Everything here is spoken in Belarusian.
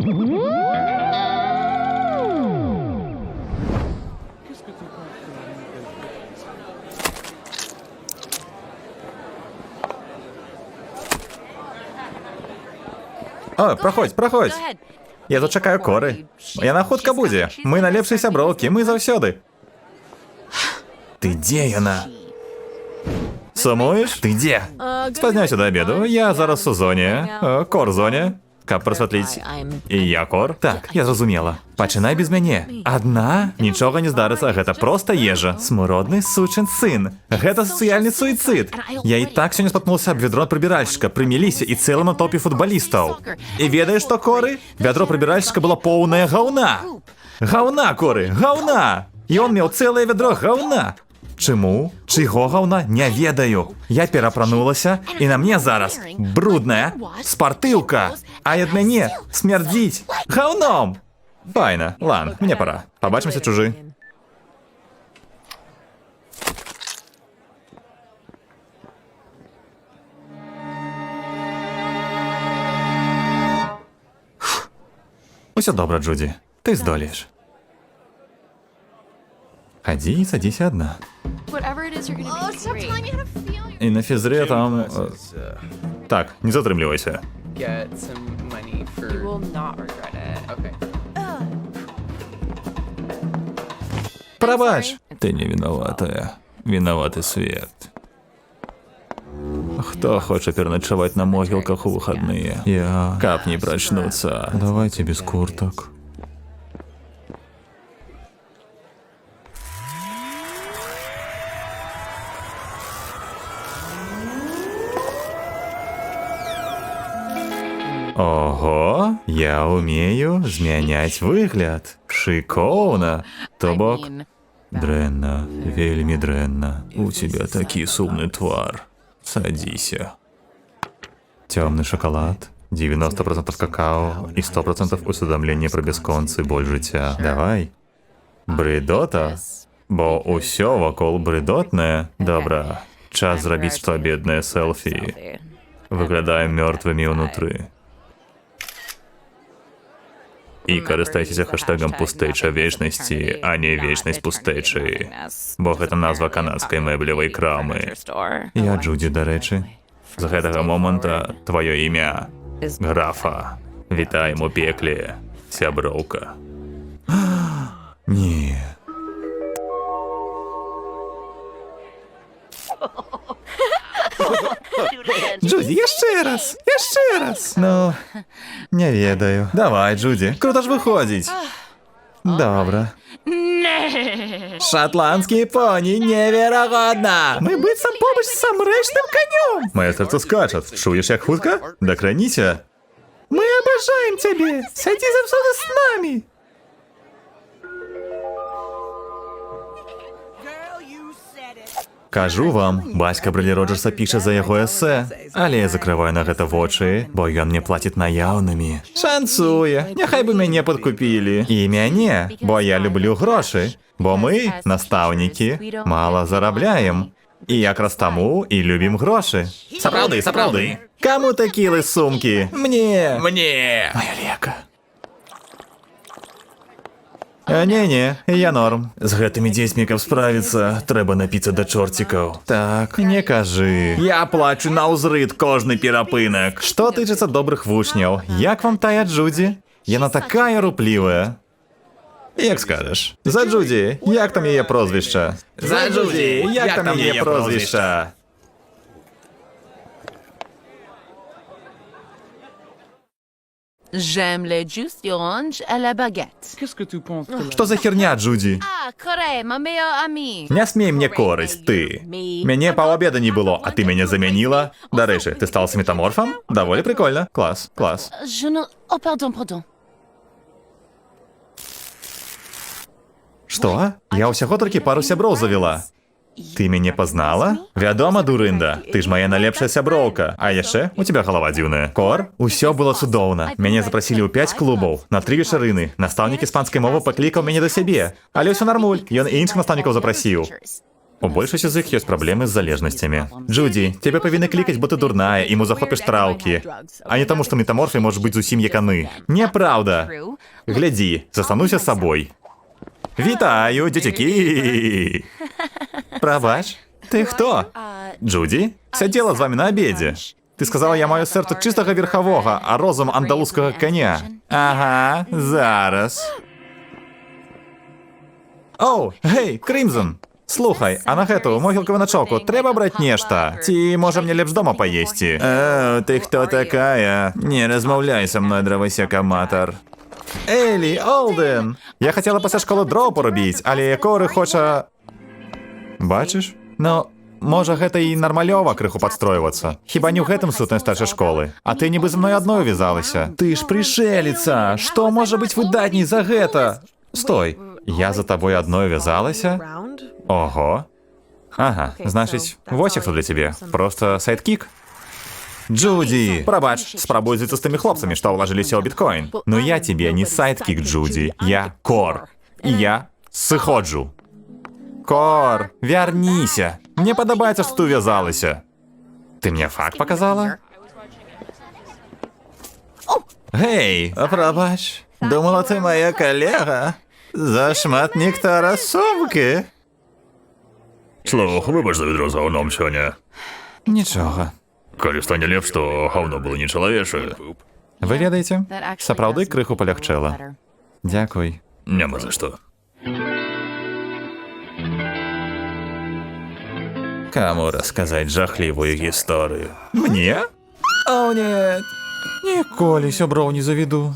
О, проходь. Я тут чекаю Кори. Яна хутка будзе. Мы найлепшыя сяброўкі, мы заўсёды. Ты дзе яна? Сумуеш? Ты дзе? Спазняюся да абеду. Я зараз у зоне. Кор-зоне. Каб прасвятліць. І я Кор? Так, я зразумела. Пачынай без мяне. Адна? Нічога не здарыцца, гэта проста ежа. Смуродны сучын сын. Гэта сацыяльны суіцыд. Я і так сёння спаткнуўся аб вядро прыбіральшчыка пры Мелісе і цэлым натоўпе футбалістаў. І ведаеш што, Коры? Вядро прыбіральшчыка было поўнае гаўна. Гаўна, Коры, гаўна! І он меў цэлае вядро гаўна. Чаму? Чыго гаўна? Не ведаю. Я перапранулася, і на мне зараз брудная спартыўка, а ад мяне смярдзіць гаўном. Файна, ладно, мне пора. Пабачымся, чужы. Усё добра, Джуді. Ты здолееш. Ходи и садись одна. И на физре там... Так, не затрымлівайся. Прабач. Ты не виноватая. Виноваты свет. Кто хочет переночевать на могилках у выходные? Я... Кап не прочнуться. Давайте без курток. Ого, я умею змяняць выгляд. Шыкоўна. То бок, дрэнна, вельмі дрэнна. У тебя такі сумны твар. Садзіся. Тёмны шоколад, 90% какао и 100% усведомлення пра бясконцы боль жыцця. Давай. Брыдота? Бо ўсё вакол брыдотнае. Добра, час зрабіць што беднае селфі. Выглядаем мёртвымі ўнутры. І карыстайцеся хэштэгам пустэча вечнасці, а не вечнасць пустэчы. Бо гэта назва канадскай мэблевай крамы. Я Джуді, дарэчы. З гэтага моманта тваё імя Графа. Вітаем у пекле, сяброўка. Не. Джуді, яшчэ раз. Ну, не ведаю. Давай, Джуді, круто ж выходзіць. Добра. Шотландские пони невероятно! Мы быццам побач з самрэчным канём. Моё сэрца скачат. Чуеш, як хутка? Дакраніся. Мы обожаем цябе. Сядзі заўсёды з намі. Кажу вам, бацька Брэлі Роджерса піша за яго эсэ, але я закрываю на гэта вочы, бо ён мне плаціць наяўнымі. Шанцуе, няхай бы мяне падкупілі. І мяне, бо я люблю грошы, бо мы, настаўнікі, мала зарабляем. І якраз таму і любім грошы. Сапраўды. Каму такія сумкі? Мне. Моя лека. Не, я норм. З гэтымі дзецьмі, каб справіцца, трэба напіцца да чорцікаў. Так, не кажы. Я плачу на ўзрыд кожны перапынак. Што тычыцца добрых вучняў, як вам тая Джуді? Яна такая руплівая. Як скажаш. За Джуді, як там яе прозвішча? За Джуді, як там яе прозвішча? J'aime les jus d'orange à la baguette. Што за херня, Джуді? Corée, ma meilleure amie. Не смей мне корыць, ты. Мяне паўабеда не было, а ты мяне замяніла. Дарэчы, ты стал метаморфам? Даволі прикольна. Клас. Je ne... Oh, pardon. Што? Я ўсяго толькі пару сяброў завела. Ты мяне пазнала? Вядома, дурында, ты ж моя найлепшая сяброўка. А яшчэ у тебя галава дзіўная. Кор, усё было цудоўна. Мяне запрасілі ў 5 клубаў, на 3 вечарыны. Настаўнік іспанскай мовы паклікаў мяне да сябе. Але ўсё нармуль, ён і іншых настаўнікаў запрасіў. У большасці з іх ёсць праблемы з залежнасцямі. Джуді, тебе павінны клікаць, бо ты дурная, і мо захопіш траўкі. А не таму, што метаморфы можа быць зусім як яны. Няпраўда. Глядзі, застануся сабой. Вітаю, дзецякі! Прабач, ты хто? Джуді? Сядзела з вамі на абедзе. Ты сказала, я маю сэрца чыстага верхавога, а розум андалузскага коня. Ага, зараз. Оу, гей, Крымзон! Слухай, а на гэту могілкаву начоўку трэба браць нешта? Ці, можа, мне лепш дома паесці? Ты хто такая? Не размаўляй са мной, дровасек-аматар. Элі, Олден! Я хацела пасля школы дроў парубіць, але Коры хоча... Бачыш? Ну, можа, гэта і нармалёва крыху падстройвацца. Хіба не ў гэтым сутнасць старшай школы? А ты нібы за мной адной увязалася. Ты ж прышэліца! Што можа быць выдатней за гэта? Стой, я за табой адной увязалася? Ого. Ага, значыць, вось я хто для цябе. Просто сайдкік. Джуді! Прабач, спрабуй звіцца з тымі хлопцамі, што ўлажыліся ў біткоін. Но я тебе не сайдкік, Джуді. Я Кор. І я сыходжу. Кор, вярніся. Мне падабаецца, што ты увязалася. Ты мне факт показала? Гей, прабач. Думала, ты моя калега. Зашмат нектара сумкі. Слух, выбач за відро з гаўном сёння. Нічога. Калі стане лепш, то гаўно было не чалавечае. Вы ведаеце, сапраўды крыху палягчэла. Дзякуй. Няма за што. Каму расказаць жахлівую гісторыю? Мне? О, нет. Ніколі сяброў не заведу.